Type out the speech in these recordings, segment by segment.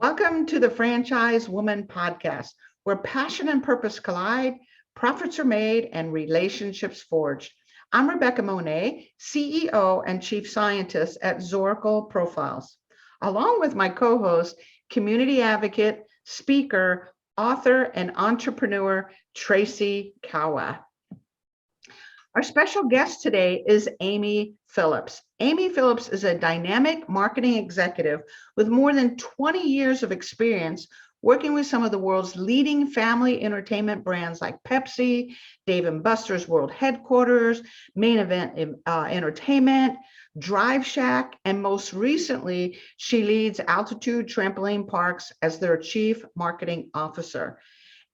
Welcome to the Franchise Woman Podcast, where passion and purpose collide, profits are made, and relationships forged. I'm Rebecca Monet, CEO and Chief Scientist at Zoracle Profiles, along with my co-host, community advocate, speaker, author, and entrepreneur, Tracy Kawa. Our special guest today is Amy Phillips. Amy Phillips is a dynamic marketing executive with more than 20 years of experience working with some of the world's leading family entertainment brands like Pepsi, Dave & Buster's World Headquarters, Main Event Entertainment, Drive Shack, and most recently, she leads Altitude Trampoline Parks as their Chief Marketing Officer.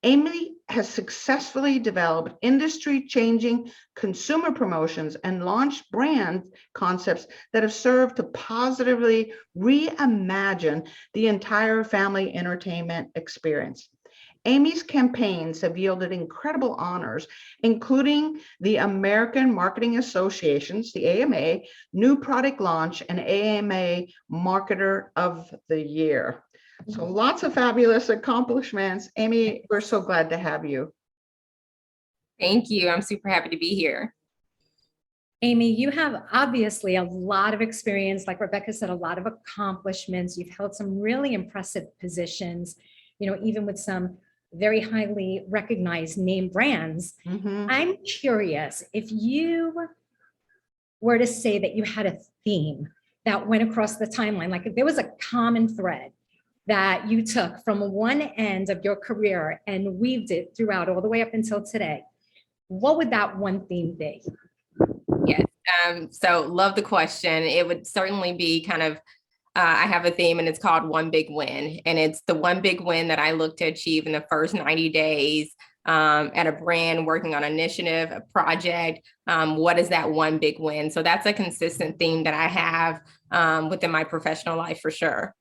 Amy has successfully developed industry-changing consumer promotions and launched brand concepts that have served to positively reimagine the entire family entertainment experience. Amy's campaigns have yielded incredible honors, including the American Marketing Association's, the AMA, New Product Launch and AMA Marketer of the Year. So lots of fabulous accomplishments. Amy, we're so glad to have you. Thank you. I'm super happy to be here. Amy, you have obviously a lot of experience, like Rebecca said, a lot of accomplishments. You've held some really impressive positions, even with some very highly recognized name brands. I'm curious if you were to say that you had a theme that went across the timeline, like if there was a common thread that you took from one end of your career and weaved it throughout all the way up until today, what would that one theme be? Yes, so love the question. It would certainly be kind of, I have a theme and it's called One Big Win. And it's the one big win that I look to achieve in the first 90 days at a brand, working on an initiative, a project. What is that one big win? So that's a consistent theme that I have within my professional life for sure.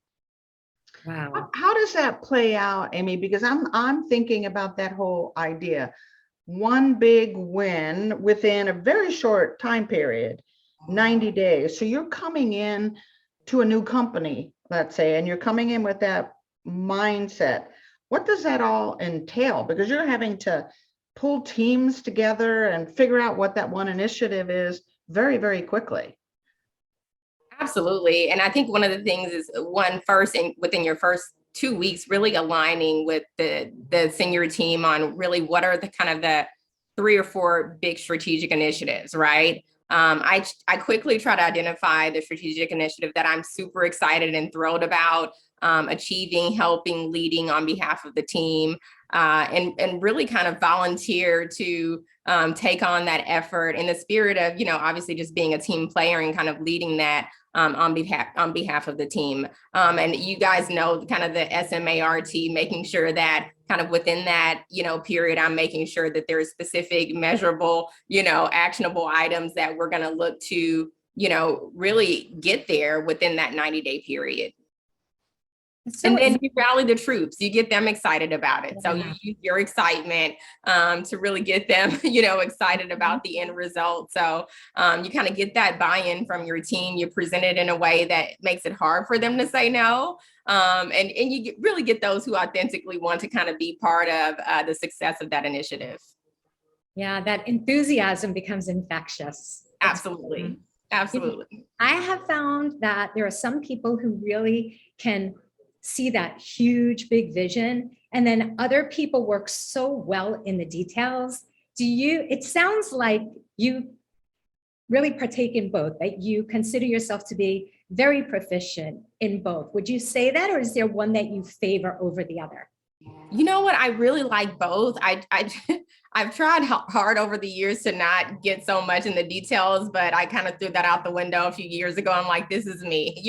Wow. How does that play out, Amy? Because I'm thinking about that whole idea. One big win within a very short time period, 90 days. So you're coming in to a new company, let's say, and you're coming in with that mindset. What does that all entail? Because you're having to pull teams together and figure out what that one initiative is very, very quickly. Absolutely. And I think one of the things is within your first 2 weeks, really aligning with the senior team on really what are the kind of the 3 or 4 big strategic initiatives, right? I quickly try to identify the strategic initiative that I'm super excited and thrilled about achieving, helping, leading on behalf of the team, and really kind of volunteer to take on that effort in the spirit of, obviously just being a team player and kind of leading that on behalf of the team. And you guys know kind of the SMART, making sure that kind of within that, period, I'm making sure that there's specific, measurable, actionable items that we're going to look to, really get there within that 90-day period. So, and then you rally the troops, you get them excited about it. So you use your excitement to really get them, excited about the end result. So you kind of get that buy-in from your team. You present it in a way that makes it hard for them to say no. And you really get those who authentically want to kind of be part of the success of that initiative. Yeah, that enthusiasm becomes infectious. Absolutely. Absolutely. I have found that there are some people who really can see that huge, big vision. And then other people work so well in the details. It sounds like you really partake in both, that you consider yourself to be very proficient in both. Would you say that, or is there one that you favor over the other? You know what? I really like both. I've tried hard over the years to not get so much in the details, but I kind of threw that out the window a few years ago. I'm like, this is me.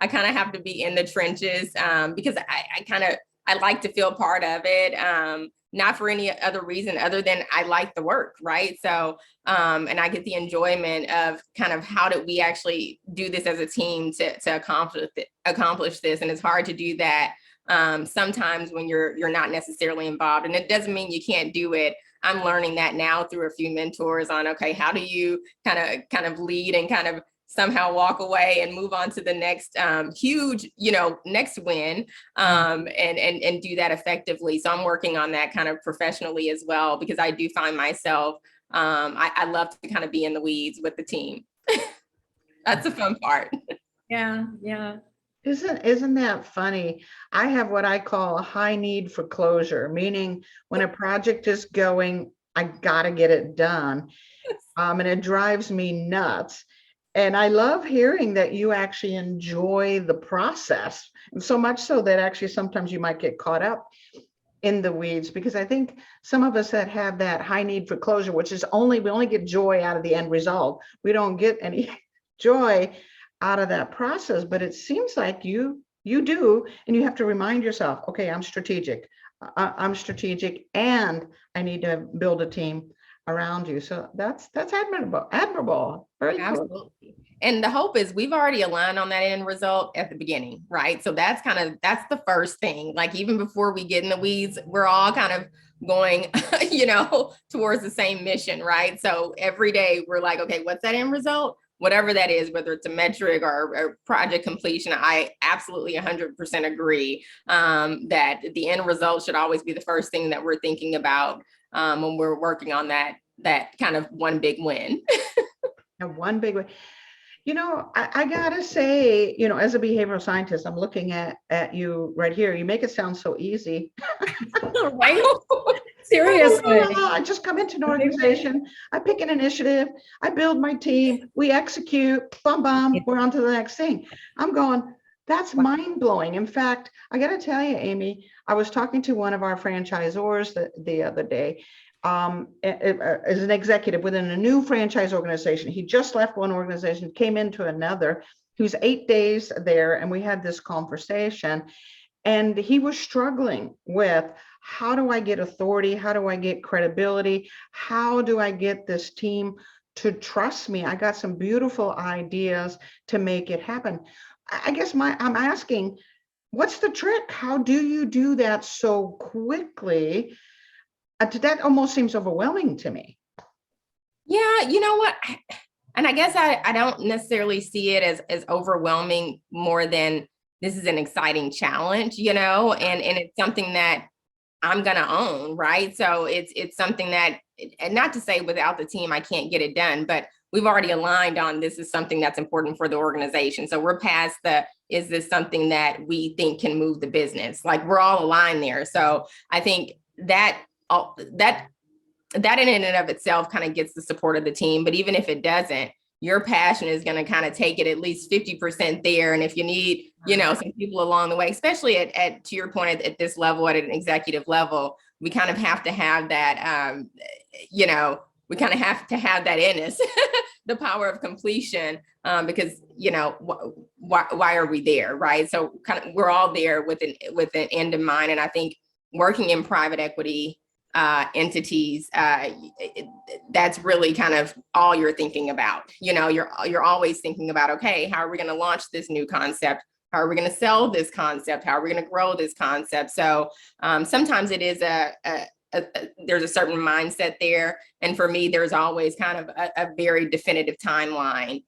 I kind of have to be in the trenches because I like to feel part of it. Not for any other reason other than I like the work, right? So, and I get the enjoyment of kind of how did we actually do this as a team to accomplish this, and it's hard to do that sometimes when you're not necessarily involved, and it doesn't mean you can't do it. I'm learning that now through a few mentors on, okay, how do you kind of lead and kind of somehow walk away and move on to the next huge, next win, and do that effectively. So I'm working on that kind of professionally as well, because I do find myself, I love to kind of be in the weeds with the team. That's the fun part. Yeah, yeah. Isn't that funny? I have what I call a high need for closure, meaning when a project is going, I gotta get it done. And it drives me nuts. And I love hearing that you actually enjoy the process, and so much so that actually sometimes you might get caught up in the weeds, because I think some of us that have that high need for closure, which is we only get joy out of the end result. We don't get any joy out of that process, but it seems like you do, and you have to remind yourself, okay, I'm strategic. I'm strategic, and I need to build a team around you. So that's admirable. Very cool. Absolutely. And the hope is we've already aligned on that end result at the beginning, right? So that's the first thing. Like, even before we get in the weeds, we're all kind of going, towards the same mission, right? So every day we're like, okay, what's that end result? Whatever that is, whether it's a metric or project completion, I absolutely 100% agree that the end result should always be the first thing that we're thinking about when we're working on that kind of one big win. And one big win. I gotta say, as a behavioral scientist, I'm looking at you right here. You make it sound so easy. Right? Seriously. I just come into an organization, I pick an initiative, I build my team, we execute, we're on to the next thing. I'm going, that's mind blowing. In fact, I got to tell you, Amy, I was talking to one of our franchisors the other day, as an executive within a new franchise organization. He just left one organization, came into another. He was 8 days there, and we had this conversation. And he was struggling with, how do I get authority? How do I get credibility? How do I get this team to trust me? I got some beautiful ideas to make it happen. I guess I'm asking, what's the trick? How do you do that so quickly? That almost seems overwhelming to me. Yeah, you know what? And I guess I don't necessarily see it as overwhelming, more than this is an exciting challenge, and it's something that I'm going to own, right? So it's something that, and not to say without the team, I can't get it done, but we've already aligned on this is something that's important for the organization. So we're past is this something that we think can move the business? Like, we're all aligned there. So I think that in and of itself kind of gets the support of the team. But even if it doesn't, your passion is going to kind of take it at least 50% there. And if you need, some people along the way, especially at to your point, at this level, at an executive level, we kind of have to have that, we kind of have to have that in us, the power of completion, because, why are we there, right? So kind of, we're all there with an end in mind. And I think working in private equity entities, that's really kind of all you're thinking about. You're always thinking about, okay, how are we going to launch this new concept? How are we going to sell this concept? How are we going to grow this concept? So sometimes it is there's a certain mindset there. And for me, there's always kind of a very definitive timeline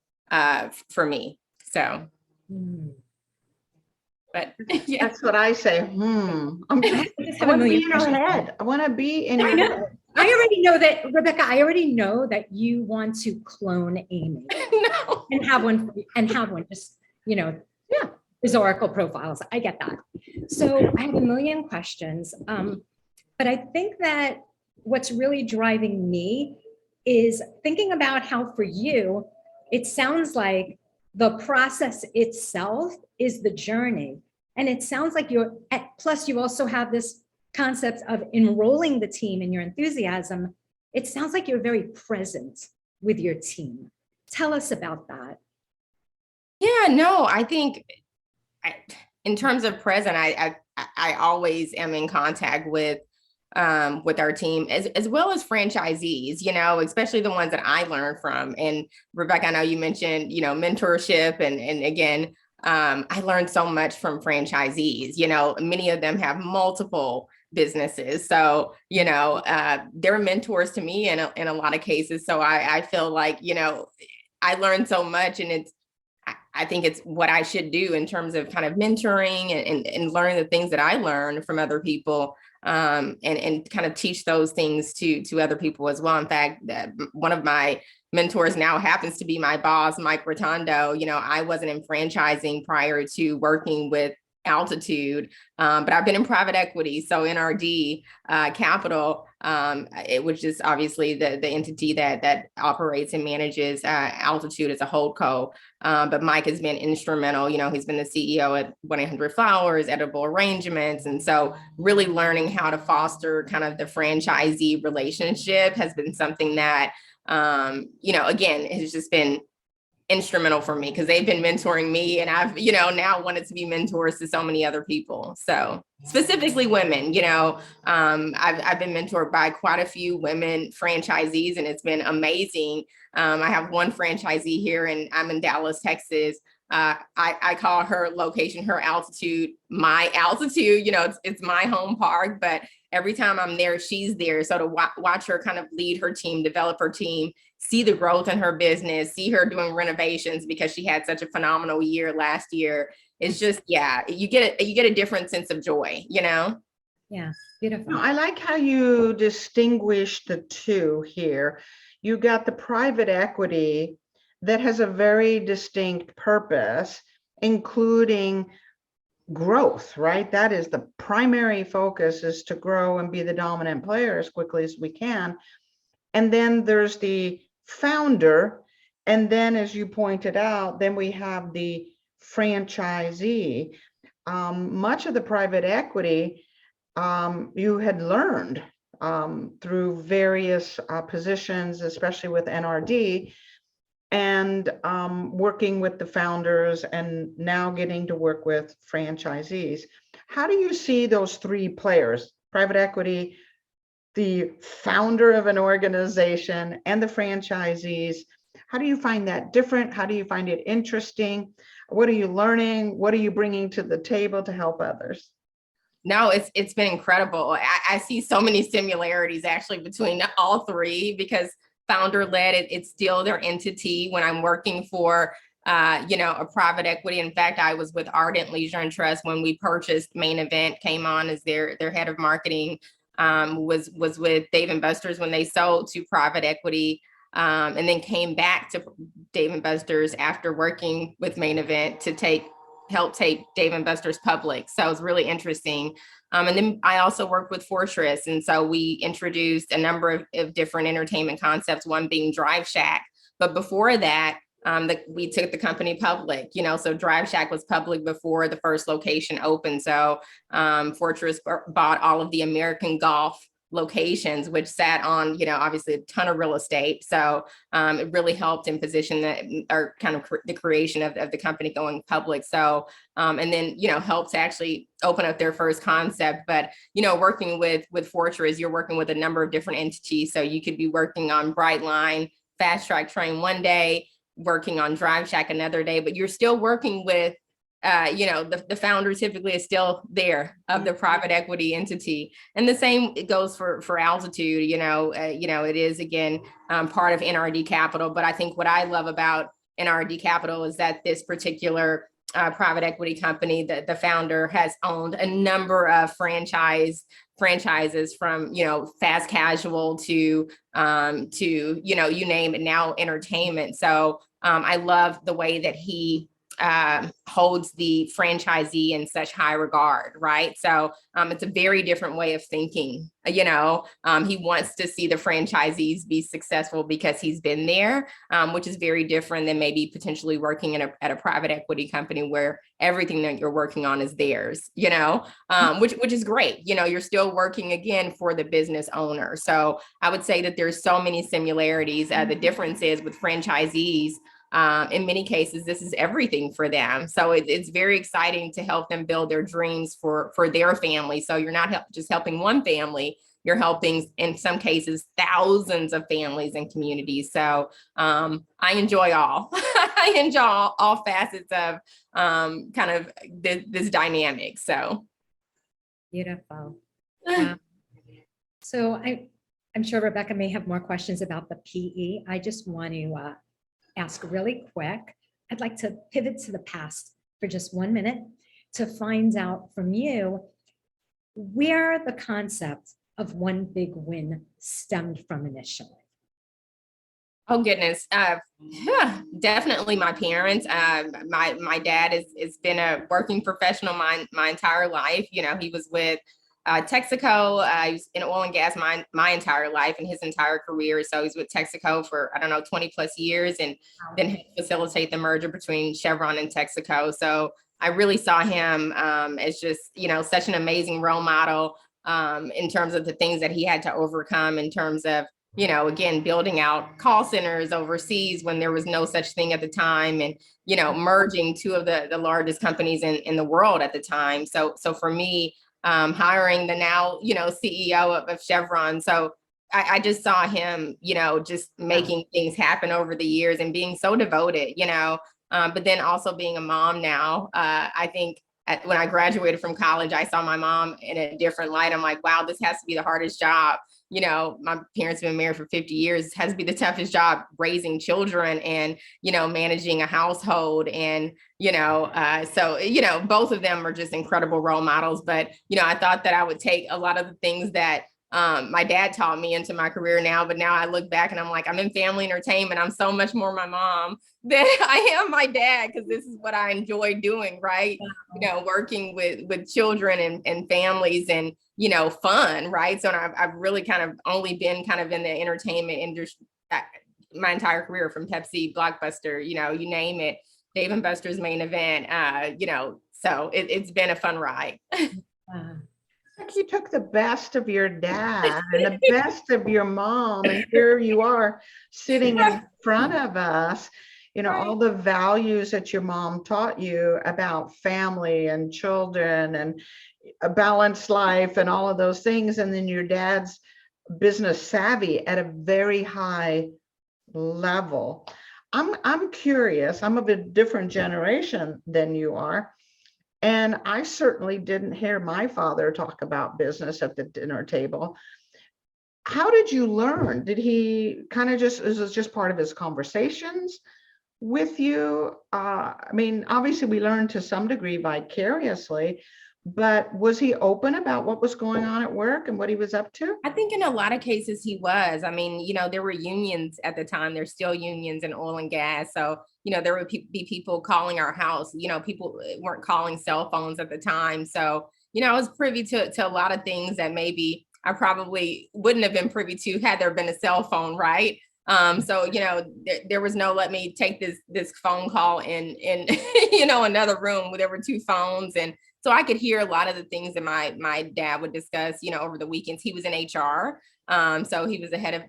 for me. So. But yeah. That's what I say. I want to be in your head. I want to be in your head. I already know that, Rebecca, I already know that you want to clone Amy. No. and have one just, historical profiles. I get that. So I have a million questions. But I think that what's really driving me is thinking about how, for you, it sounds like the process itself is the journey. And it sounds like plus you also have this concept of enrolling the team in your enthusiasm. It sounds like you're very present with your team. Tell us about that. Yeah, no, I think in terms of present, I always am in contact with our team, as well as franchisees, especially the ones that I learned from. And Rebecca, I know you mentioned, mentorship, and again, I learned so much from franchisees. Many of them have multiple businesses, so they're mentors to me in a lot of cases. So I feel like I learned so much, and I think it's what I should do in terms of kind of mentoring and learn the things that I learned from other people, and kind of teach those things to other people as well. In fact, one of my mentors now happens to be my boss, Mike Rotondo. I wasn't in franchising prior to working with Altitude, but I've been in private equity. So NRD Capital, it was just obviously the entity that operates and manages Altitude as a holdco. But Mike has been instrumental. He's been the CEO at 1-800-Flowers, Edible Arrangements. And so really learning how to foster kind of the franchisee relationship has been something that, again, has just been instrumental for me, because they've been mentoring me, and I've now wanted to be mentors to so many other people. So specifically women, I've been mentored by quite a few women franchisees, and it's been amazing. I have one franchisee here, and I'm in Dallas, Texas. I call her location, her altitude, my altitude. It's my home park, but every time I'm there, she's there. So to watch her kind of lead her team, develop her team, see the growth in her business, see her doing renovations because she had such a phenomenal year last year. It's just, you get a different sense of joy, Yeah, beautiful. I like how you distinguish the two here. You got the private equity that has a very distinct purpose, including growth, right? That is the primary focus, is to grow and be the dominant player as quickly as we can. And then there's the founder. And then, as you pointed out, then we have the franchisee. Much of the private equity you had learned through various positions, especially with NRD, and working with the founders, and now getting to work with franchisees. How do you see those three players, private equity, the founder of an organization, and the franchisees? How do you find that different? How do you find it interesting? What are you learning? What are you bringing to the table to help others? No, it's been incredible. I see so many similarities actually between all three, because founder led, it's still their entity. When I'm working for a private equity, in fact, I was with Ardent Leisure and Trust when we purchased Main Event, came on as their head of marketing, was with Dave & Buster's when they sold to private equity, and then came back to Dave & Buster's after working with Main Event to help take Dave & Buster's public. So it was really interesting. And then I also worked with Fortress. And so we introduced a number of different entertainment concepts, one being Drive Shack. But before that, we took the company public, so Drive Shack was public before the first location opened. So Fortress bought all of the American Golf locations, which sat on, obviously a ton of real estate. So it really helped in position the creation of the company going public. So, and then, helped to actually open up their first concept. But, working with Fortress, you're working with a number of different entities. So you could be working on Brightline, Fast Track Train one day, working on Drive Shack another day, but you're still working with the founder typically is still there of the private equity entity. And the same it goes for Altitude. It is again part of NRD Capital. But I think what I love about NRD Capital is that this particular private equity company, the founder has owned a number of franchises from fast casual to you name it, now entertainment. So I love the way that he holds the franchisee in such high regard, right? So it's a very different way of thinking. He wants to see the franchisees be successful because he's been there, which is very different than maybe potentially working at a private equity company where everything that you're working on is theirs, which is great. You're still working again for the business owner. So I would say that there's so many similarities. The difference is with franchisees, in many cases, this is everything for them. So it's very exciting to help them build their dreams for their family. So you're not just helping one family, you're helping, in some cases, thousands of families and communities. So I enjoy all. I enjoy all facets of kind of this dynamic. So beautiful. So I'm sure Rebecca may have more questions about the PE. I just want to ask really quick. I'd like to pivot to the past for just 1 minute to find out from you where the concept of one big win stemmed from initially. Oh goodness, definitely my parents. My dad has been a working professional my entire life. You know, he was with Texaco. He was in oil and gas my entire life and his entire career. So he's with Texaco for, I don't know, 20 plus years, and then helped facilitate the merger between Chevron and Texaco. So I really saw him as just, you know, such an amazing role model in terms of the things that he had to overcome in terms of, you know, again, building out call centers overseas when there was no such thing at the time, and, you know, merging two of the largest companies in the world at the time. So for me, hiring the now, you know, CEO of Chevron. So I just saw him, you know, just making things happen over the years and being so devoted, you know, but then also being a mom now. I think when I graduated from college, I saw my mom in a different light. I'm like, wow, this has to be the hardest job. You know, my parents have been married for 50 years. It has to be the toughest job, raising children and, you know, managing a household. And, you know, so, you know, both of them are just incredible role models. But, you know, I thought that I would take a lot of the things that my dad taught me into my career now. But now I look back and I'm like, I'm in family entertainment. I'm so much more my mom than I am my dad, because this is what I enjoy doing, right? You know, working with children and families and, you know, fun, right? So I've really kind of only been kind of in the entertainment industry my entire career, from Pepsi, Blockbuster, you know, you name it, Dave and Buster's Main Event, you know, so it's been a fun ride. Like you took the best of your dad and the best of your mom, and here you are sitting in front of us, you know, all the values that your mom taught you about family and children and a balanced life and all of those things. And then your dad's business savvy at a very high level. I'm curious. I'm of a different generation than you are. And I certainly didn't hear my father talk about business at the dinner table. How did you learn? Did he kind of just, is this just part of his conversations with you? I mean, obviously we learned to some degree vicariously, but was he open about what was going on at work and what he was up to? I think in a lot of cases he was. I mean, you know, there were unions at the time. There's still unions in oil and gas. So, you know, there would be people calling our house. You know, people weren't calling cell phones at the time. So, you know, I was privy to a lot of things that maybe I probably wouldn't have been privy to had there been a cell phone, right? So, you know, there was no, let me take this phone call in you know, another room where there were two phones. And so I could hear a lot of the things that my dad would discuss, you know, over the weekends. He was in HR. So he was the head of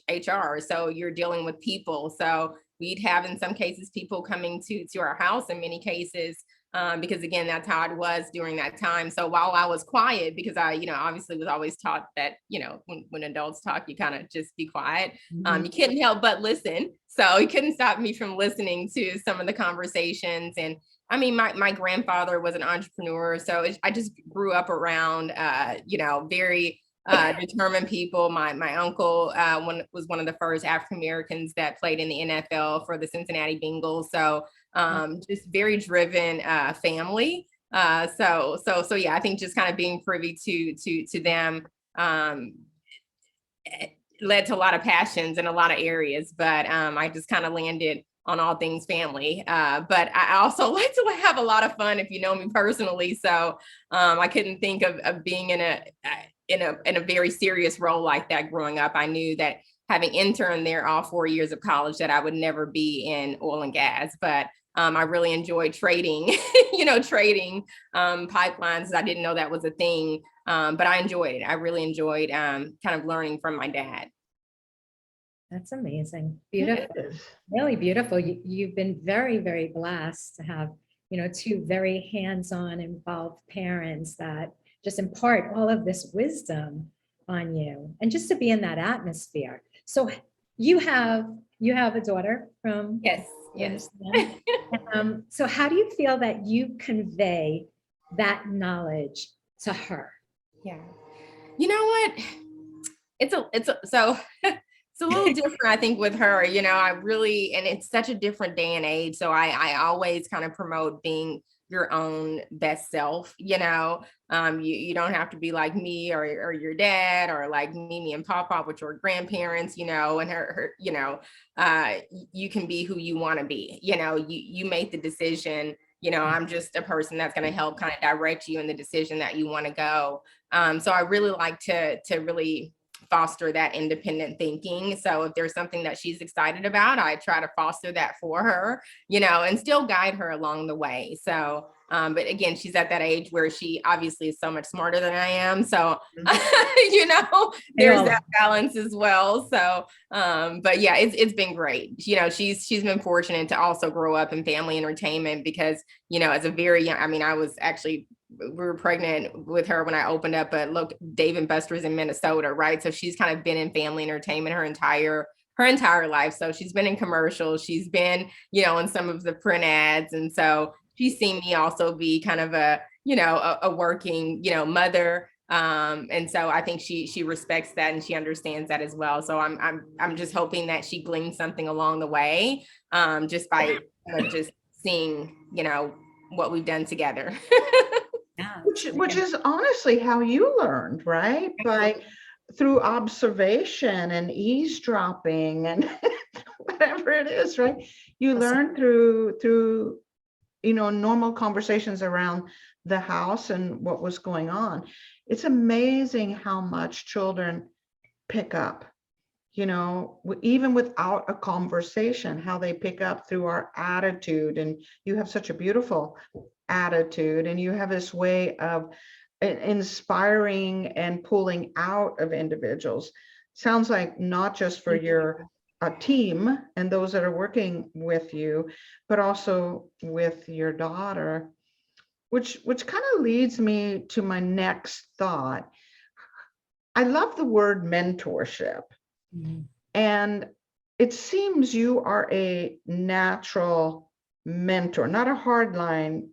HR. So you're dealing with people. So we'd have, in some cases, people coming to our house in many cases, because again, that's how it was during that time. So while I was quiet, because I, you know, obviously was always taught that, you know, when adults talk, you kind of just be quiet. You couldn't help but listen. So he couldn't stop me from listening to some of the conversations. And I mean, my grandfather was an entrepreneur. So I just grew up around, you know, very determined people. My uncle was one of the first African Americans that played in the NFL for the Cincinnati Bengals. So just very driven family. So yeah, I think just kind of being privy to them led to a lot of passions in a lot of areas. But I just kind of landed on all things family. But I also like to have a lot of fun, if you know me personally. So I couldn't think of being in a very serious role like that growing up. I knew that having interned there all 4 years of college, that I would never be in oil and gas. But I really enjoyed trading, you know, trading pipelines. I didn't know that was a thing, but I enjoyed it. I really enjoyed kind of learning from my dad. That's amazing. Beautiful. Really beautiful. You've been very, very blessed to have, you know, two very hands-on involved parents that just impart all of this wisdom on you, and just to be in that atmosphere. So you have a daughter from— Yes. So how do you feel that you convey that knowledge to her? Yeah. You know what? So It's a little different, I think, with her, I really, and it's such a different day and age. So I always kind of promote being your own best self, you don't have to be like me or your dad or like Mimi and Papa, which were grandparents, and her, you can be who you want to be, you make the decision. I'm just a person that's going to help kind of direct you in the decision that you want to go. So I really like to really foster that independent thinking. So if there's something that she's excited about, I try to foster that for her, and still guide her along the way. So, but again, she's at that age where she obviously is so much smarter than I am. So, there's that balance as well. So, but yeah, it's been great. She's been fortunate to also grow up in family entertainment because, as a very young, I was actually, we were pregnant with her when I opened up Dave & Buster's in Minnesota, right? So she's kind of been in family entertainment her entire life. So she's been in commercials, she's been, in some of the print ads. And so she's seen me also be kind of a working, mother. And so I think she respects that and she understands that as well. So I'm just hoping that she gleans something along the way, just by just seeing, what we've done together. Yeah. Which is honestly how you learned, right? Through observation and eavesdropping and whatever it is, right? You learn through normal conversations around the house and what was going on. It's amazing how much children pick up, even without a conversation, how they pick up through our attitude. And you have such a beautiful attitude, and you have this way of inspiring and pulling out of individuals. Sounds like not just for your team and those that are working with you, but also with your daughter, which kind of leads me to my next thought. I love the word mentorship. Mm-hmm. And it seems you are a natural mentor, not a hard line,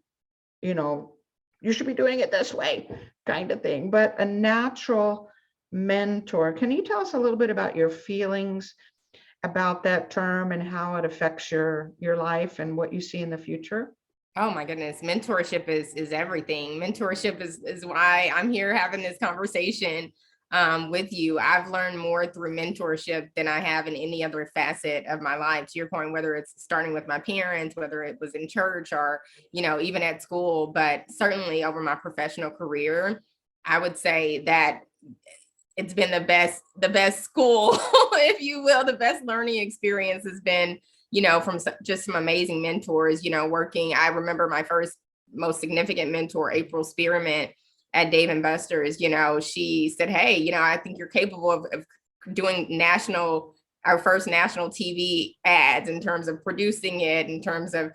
you should be doing it this way kind of thing, but a natural mentor. Can you tell us a little bit about your feelings about that term and how it affects your life and what you see in the future? Oh my goodness. Mentorship is everything. Mentorship is why I'm here having this conversation with you. I've learned more through mentorship than I have in any other facet of my life. To your point, whether it's starting with my parents, whether it was in church or, even at school, but certainly over my professional career, I would say that it's been the best school, if you will. The best learning experience has been, from just some amazing mentors, working. I remember my first most significant mentor, April Spearmint, at Dave & Buster's. She said, hey, I think you're capable of doing our first national TV ads, in terms of producing it, in terms of,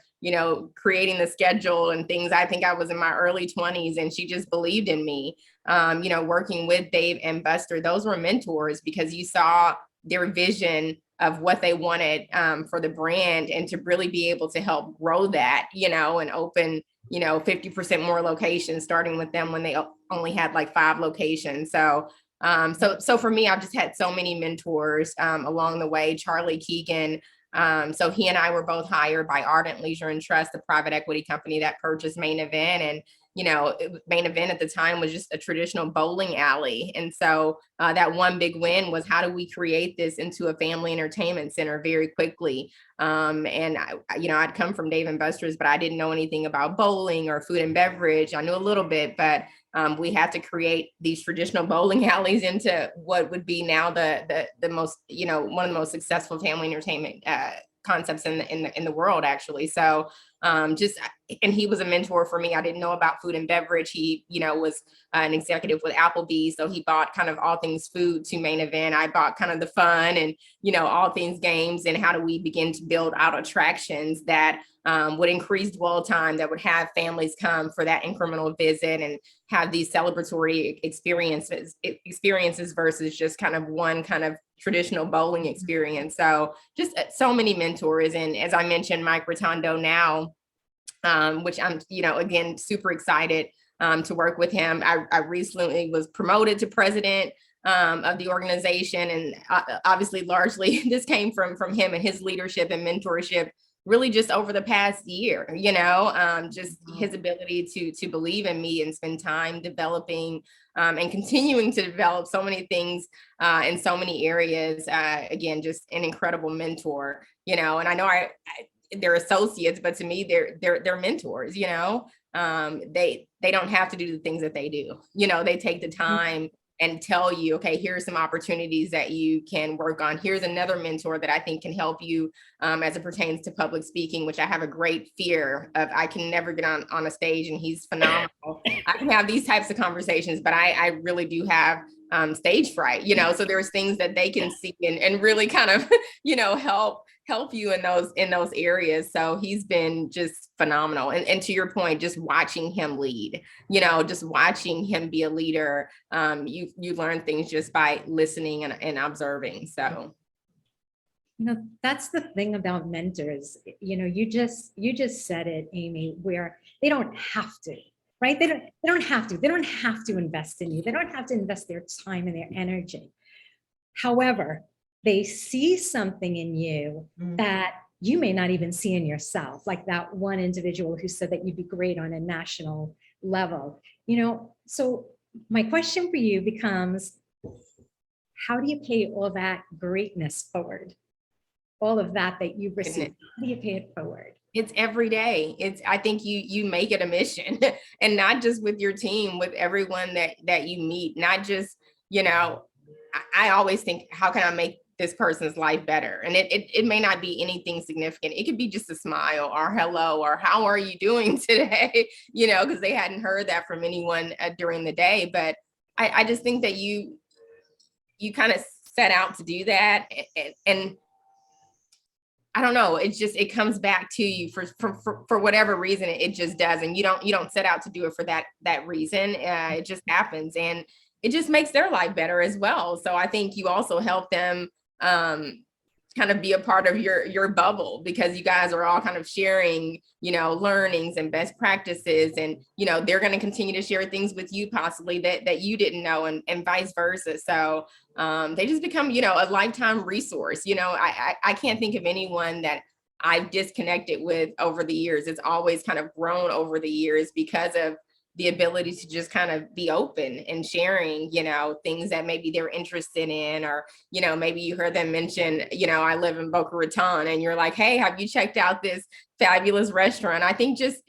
creating the schedule and things. I think I was in my early 20s, and she just believed in me. Working with Dave and Buster, those were mentors because you saw their vision of what they wanted for the brand, and to really be able to help grow that, and open 50% more locations, starting with them when they only had like 5 locations. So for me, I've just had so many mentors along the way. Charlie Keegan. So he and I were both hired by Ardent Leisure and Trust, the private equity company that purchased Main Event. And Main Event at the time was just a traditional bowling alley. And so that one big win was, how do we create this into a family entertainment center very quickly? And I'd come from Dave & Buster's, but I didn't know anything about bowling or food and beverage. I knew a little bit, but we had to create these traditional bowling alleys into what would be now the most, one of the most successful family entertainment concepts in the world, actually. So and he was a mentor for me. I didn't know about food and beverage. He, was an executive with Applebee's. So he bought kind of all things food to Main Event. I bought kind of the fun and, all things games, and how do we begin to build out attractions that would increase dwell time, that would have families come for that incremental visit and have these celebratory experiences versus just kind of one kind of traditional bowling experience. So just so many mentors. And as I mentioned, Mike Rotondo now, which I'm, again, super excited to work with him. I recently was promoted to president of the organization. And obviously, largely, this came from him and his leadership and mentorship really just over the past year, just his ability to believe in me and spend time developing and continuing to develop so many things in so many areas. Again, just an incredible mentor, and I know they're associates, but to me, they're mentors, they don't have to do the things that they do. They take the time and tell you, okay, here's some opportunities that you can work on. Here's another mentor that I think can help you as it pertains to public speaking, which I have a great fear of. I can never get on a stage, and he's phenomenal. I can have these types of conversations, but I really do have stage fright, so there's things that they can see and really kind of, help you in those areas. So he's been just phenomenal. And to your point, just watching him lead, just watching him be a leader, you learn things just by listening and observing. So that's the thing about mentors. You just said it, Amy, where they don't have to, right? They don't have to invest in you. They don't have to invest their time and their energy. However, they see something in you that you may not even see in yourself, like that one individual who said that you'd be great on a national level. So my question for you becomes, how do you pay all that greatness forward? All of that you've received, how do you pay it forward? It's every day. I think you make it a mission, and not just with your team, with everyone that you meet, not just, I always think, how can I make this person's life better? And it may not be anything significant. It could be just a smile or hello, or how are you doing today? Because they hadn't heard that from anyone during the day. But I just think that you kind of set out to do that. And I don't know, it comes back to you for whatever reason, it just does. And you don't set out to do it for that reason. It just happens, and it just makes their life better as well. So I think you also help them kind of be a part of your bubble, because you guys are all kind of sharing, learnings and best practices, and, they're going to continue to share things with you possibly that you didn't know, and vice versa. So they just become, a lifetime resource. I can't think of anyone that I've disconnected with over the years. It's always kind of grown over the years because of the ability to just kind of be open and sharing, things that maybe they're interested in, or, maybe you heard them mention, I live in Boca Raton, and you're like, hey, have you checked out this fabulous restaurant? I think just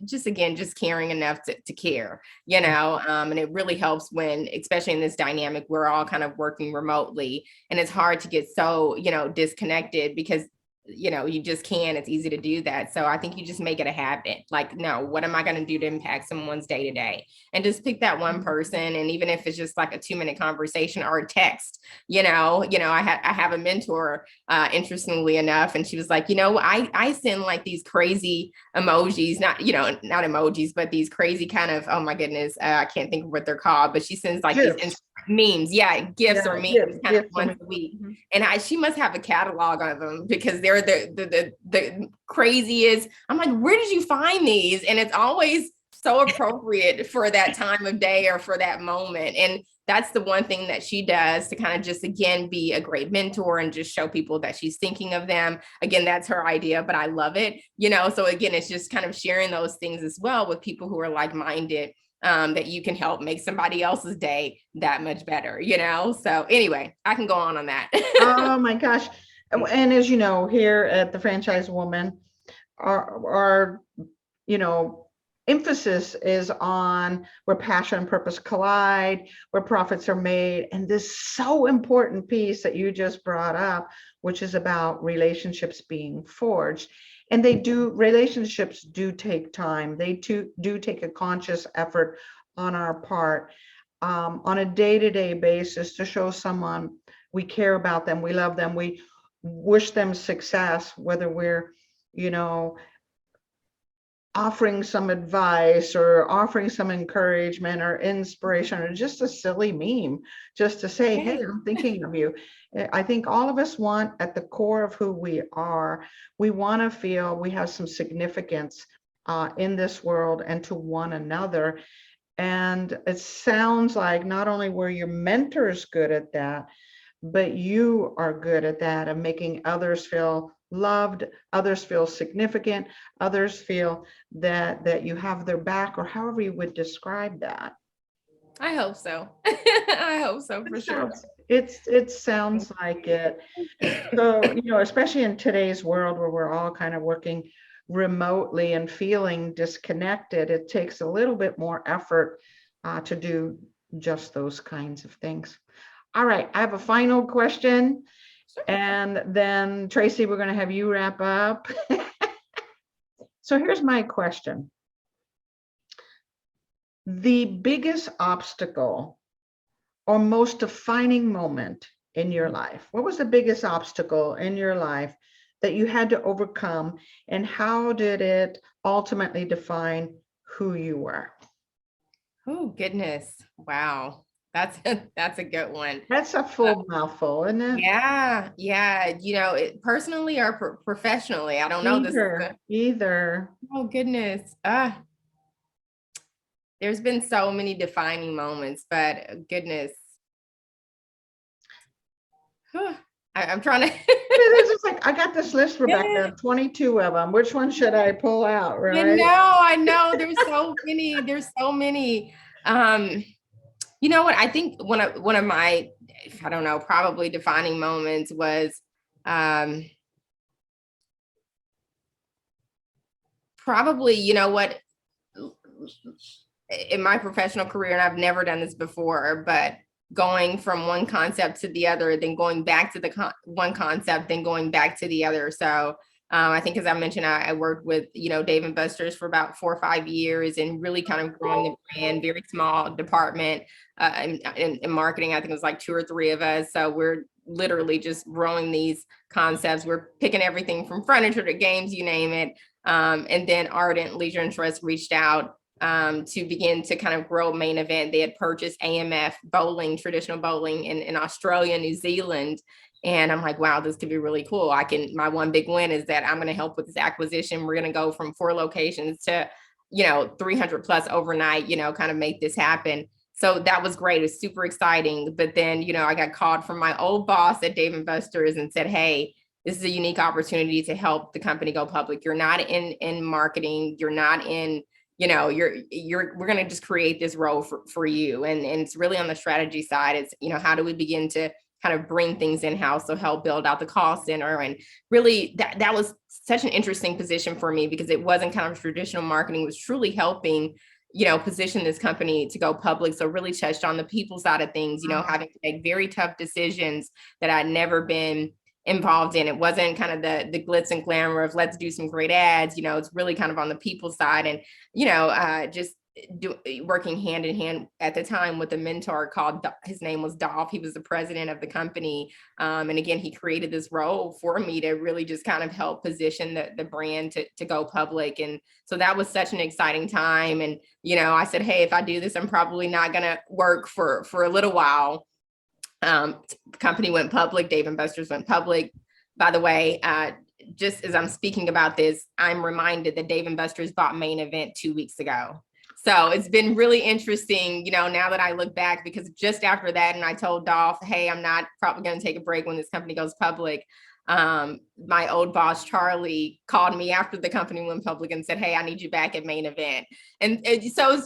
caring enough to care, and it really helps when, especially in this dynamic, we're all kind of working remotely, and it's hard to get so, disconnected, because you just can. It's easy to do that. So I think you just make it a habit. Like, no, what am I going to do to impact someone's day to day? And just pick that one person. And even if it's just like a 2-minute conversation or a text, I have a mentor, interestingly enough, and she was like, I send like these crazy emojis, not emojis, but these crazy kind of, oh my goodness, I can't think of what they're called, but she sends like these memes, gifts or memes kind of once a week. And she must have a catalog of them, because they're the craziest. I'm like, where did you find these? And it's always so appropriate for that time of day or for that moment. And that's the one thing that she does to kind of just, again, be a great mentor and just show people that she's thinking of them. Again, that's her idea, but I love it. So again, it's just kind of sharing those things as well with people who are like-minded, that you can help make somebody else's day that much better, So anyway, I can go on that. Oh my gosh. And as you know, here at the Franchise Woman, our emphasis is on where passion and purpose collide, where profits are made. And this so important piece that you just brought up, which is about relationships being forged. And relationships do take time. They do take a conscious effort on our part, on a day-to-day basis, to show someone we care about them, we love them, we wish them success, whether we're, offering some advice or offering some encouragement or inspiration, or just a silly meme, just to say, hey, I'm thinking of you. I think all of us want, at the core of who we are, we want to feel we have some significance in this world and to one another. And it sounds like not only were your mentors good at that, but you are good at that, of making others feel loved, others feel significant, others feel that you have their back, or however you would describe that. I hope so. I hope so for sure. It sounds like it. So, especially in today's world where we're all kind of working remotely and feeling disconnected, it takes a little bit more effort to do just those kinds of things. All right, I have a final question, and then Tracy, we're going to have you wrap up. So here's my question. The biggest obstacle or most defining moment in your life? What was the biggest obstacle in your life that you had to overcome, and how did it ultimately define who you were? Oh, goodness. Wow. That's a good one. That's a full mouthful, isn't it? Yeah. Personally or professionally, I don't know. Either. Oh, goodness. There's been so many defining moments, but goodness. I'm trying to. It's just like, I got this list, Rebecca, 22 of them. Which one should I pull out, right? I know. There's so many. There's so many. You know what? I think one of my, I don't know, probably defining moments was probably, in my professional career, and I've never done this before, but going from one concept to the other, then going back to the one concept, then going back to the other. So I think, as I mentioned, I worked with, Dave & Buster's for about 4 or 5 years, and really kind of growing the brand, very small department in marketing. I think it was like 2 or 3 of us. So we're literally just growing these concepts. We're picking everything from furniture to games, you name it. And then Ardent Leisure and Trust reached out to begin to kind of grow Main Event. They had purchased AMF bowling, traditional bowling in Australia, New Zealand. And I'm like, wow, this could be really cool. My one big win is that I'm going to help with this acquisition. We're going to go from 4 locations to, 300 plus overnight, kind of make this happen. So that was great. It was super exciting. But then, I got called from my old boss at Dave & Buster's and said, hey, this is a unique opportunity to help the company go public. You're not in marketing. You're not in, we're going to just create this role for you. And it's really on the strategy side. It's, how do we begin to kind of bring things in-house, so help build out the call center. And really that was such an interesting position for me, because it wasn't kind of traditional marketing. It was truly helping, position this company to go public. So really touched on the people side of things, having to make very tough decisions that I'd never been involved in. It wasn't kind of the glitz and glamour of let's do some great ads. It's really kind of on the people side, and, just working hand in hand at the time with a mentor his name was Dolph. He was the president of the company. And again, he created this role for me to really just kind of help position the brand to go public. And so that was such an exciting time. And, I said, hey, if I do this, I'm probably not going to work for a little while. The company went public. Dave & Buster's went public. By the way, just as I'm speaking about this, I'm reminded that Dave & Buster's bought Main Event 2 weeks ago. So it's been really interesting, now that I look back, because just after that, and I told Dolph, hey, I'm not probably going to take a break when this company goes public. My old boss, Charlie, called me after the company went public and said, hey, I need you back at Main Event. And so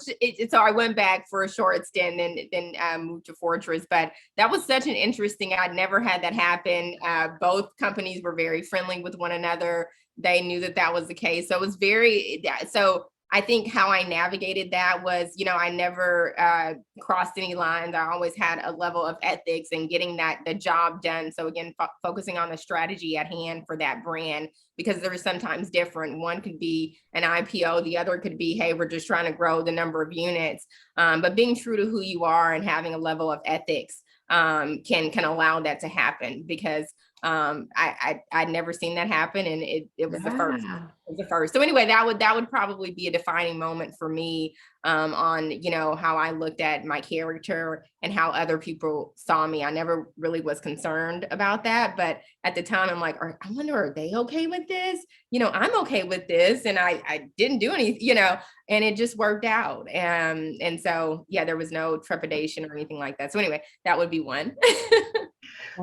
I went back for a short stint and then moved to Fortress. But that was such an interesting, I'd never had that happen. Both companies were very friendly with one another. They knew that was the case. So it was so I think how I navigated that was, I never crossed any lines. I always had a level of ethics and getting the job done. So again, focusing on the strategy at hand for that brand, because they're sometimes different. One could be an IPO. The other could be, hey, we're just trying to grow the number of units. But being true to who you are and having a level of ethics can allow that to happen, because I'd never seen that happen, and it was the first. Yeah. It was the first. So anyway, that would probably be a defining moment for me, on, you know, how I looked at my character and how other people saw me. I never really was concerned about that, but at the time I'm like, I wonder, are they okay with this? You know, I'm okay with this, and I didn't do anything, you know, and it just worked out. And so, yeah, there was no trepidation or anything like that. So anyway, that would be one.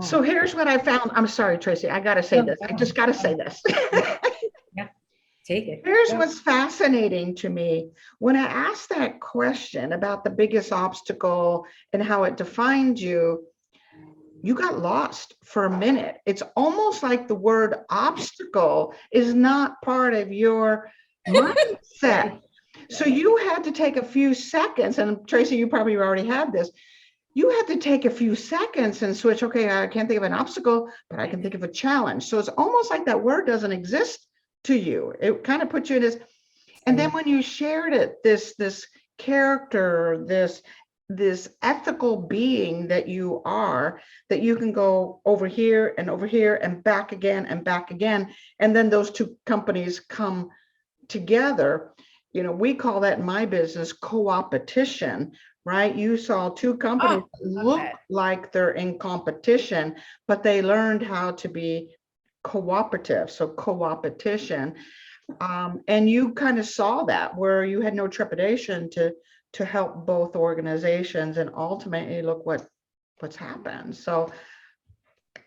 So here's what I found. I'm sorry, Tracy, I got to say this. I just got to say this. Yeah, take it. Here's what's fascinating to me. When I asked that question about the biggest obstacle and how it defined you, you got lost for a minute. It's almost like the word obstacle is not part of your mindset. So you had to take a few seconds, and Tracy, you probably already had this. You had to take a few seconds and switch. Okay, I can't think of an obstacle, but I can think of a challenge. So it's almost like that word doesn't exist to you. It kind of puts you in this. And then when you shared it, this character, this ethical being that you are, that you can go over here and back again and back again. And then those two companies come together. You know, we call that in my business co-opetition, right? You saw two companies look like they're in competition, but they learned how to be cooperative. So co-opetition. And you kind of saw that where you had no trepidation to help both organizations, and ultimately look what's happened. So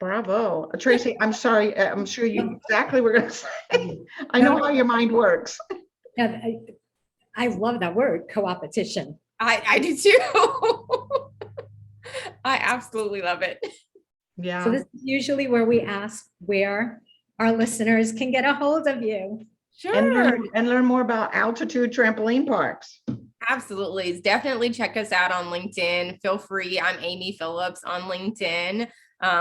bravo. Tracy, I'm sorry, I'm sure you exactly were going to say. I know how your mind works. Yeah, I love that word, co-opetition. I do too. I absolutely love it. Yeah. So this is usually where we ask where our listeners can get a hold of you. Sure. And learn more about Altitude Trampoline Parks. Absolutely. Definitely check us out on LinkedIn. Feel free. I'm Amy Phillips on LinkedIn,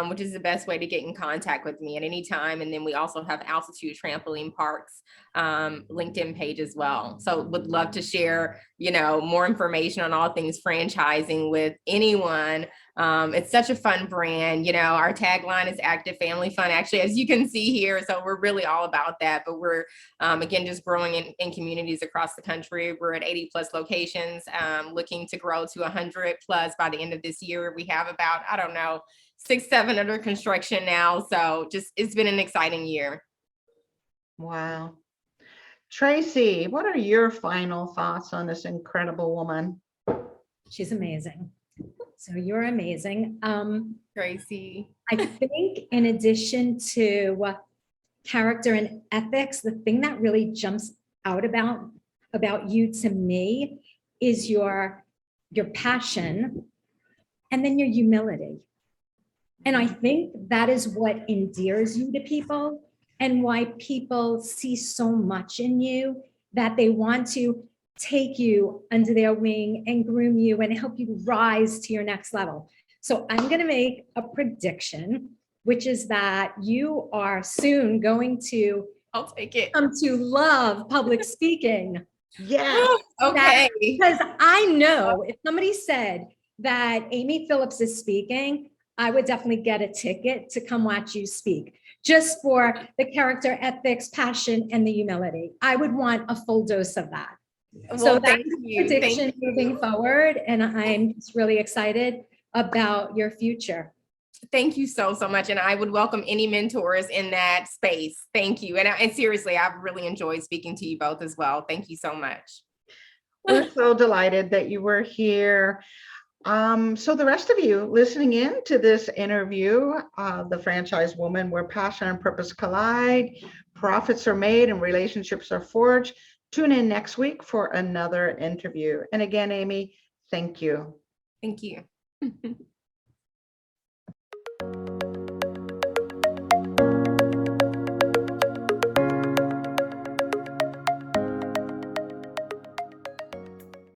which is the best way to get in contact with me at any time. And then we also have Altitude Trampoline Parks LinkedIn page as well. So would love to share, you know, more information on all things franchising with anyone. It's such a fun brand. You know, our tagline is active, family, fun, actually, as you can see here. So we're really all about that. But we're, again, just growing in communities across the country. We're at 80 plus locations, looking to grow to 100 plus by the end of this year. We have about, I don't know, 6, 7 under construction now. So just, it's been an exciting year. Wow. Tracy, what are your final thoughts on this incredible woman? She's amazing. So you're amazing. Tracy. I think in addition to character and ethics, the thing that really jumps out about you to me is your passion and then your humility. And I think that is what endears you to people, and why people see so much in you that they want to take you under their wing and groom you and help you rise to your next level. So I'm going to make a prediction, which is that you are soon going to I'll take it. come to love public speaking. Yeah. Okay. Because I know if somebody said that Amy Phillips is speaking, I would definitely get a ticket to come watch you speak, just for the character, ethics, passion, and the humility. I would want a full dose of that. Well, So thank that's you. prediction moving forward, and I'm just really excited about your future. Thank you so much. And I would welcome any mentors in that space. Thank you. And seriously, I've really enjoyed speaking to you both as well. Thank you so much. We're so delighted that you were here. So the rest of you listening in to this interview, The Franchise Woman, where passion and purpose collide, profits are made and relationships are forged. Tune in next week for another interview. And again, Amy, thank you. Thank you.